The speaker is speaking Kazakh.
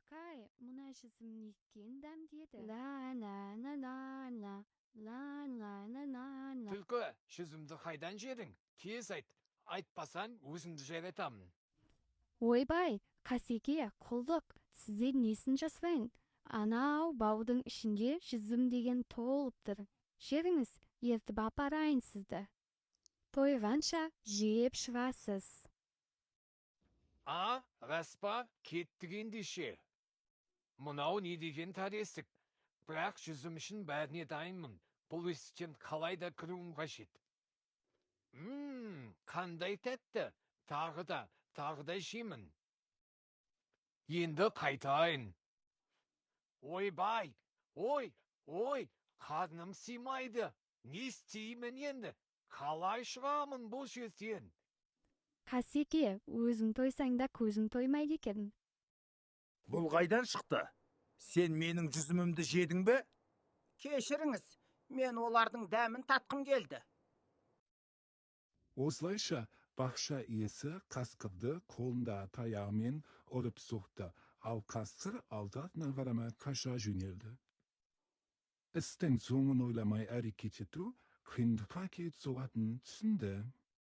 Акай, мына жүзім неткен дәм деді. Ла-ла-ла-ла-ла, ла-ла-ла-ла-ла. Түлкі, жүзімді қайдан жедің? Тез айт. Айтпасаң, өзімді жайратамын. Ойбай, Қасеке, құлдық, сіздер несін жасырайын? Анау баудың ішінде жүзім деген толыптыр. Жеріңіз, ертіп апарайын сізді. Тойғанша жеп шығасыз. А, рас па, кеттік ендеше. Мынау не деген таресік. Бірақ жүзім үшін бәріне дайынмын. Бұл есіктен қалай да кіруім қажет. Қандай тәтті. Тағы да жеймін. Енді қайтайын. Ойбай, ой, қарным сыймайды. Не істеймін енді? Қалай шығамын бұл жерден? Қасеке, өзің тойсаң да көзің тоймайды екен. Бұл қайдан шықты? Сен менің жүзімімді жедің бе? Кешіріңіз, мен олардың дәмін татқым келді. Осылайша бақша иесі қасқырды қолында таяғымен ұрып соқты, ал қасқыр алды-артына қарамай қаша жөнелді. Істің соңын ойламай әрекет ету қиындыққа әкеліп соғатынын түсінді.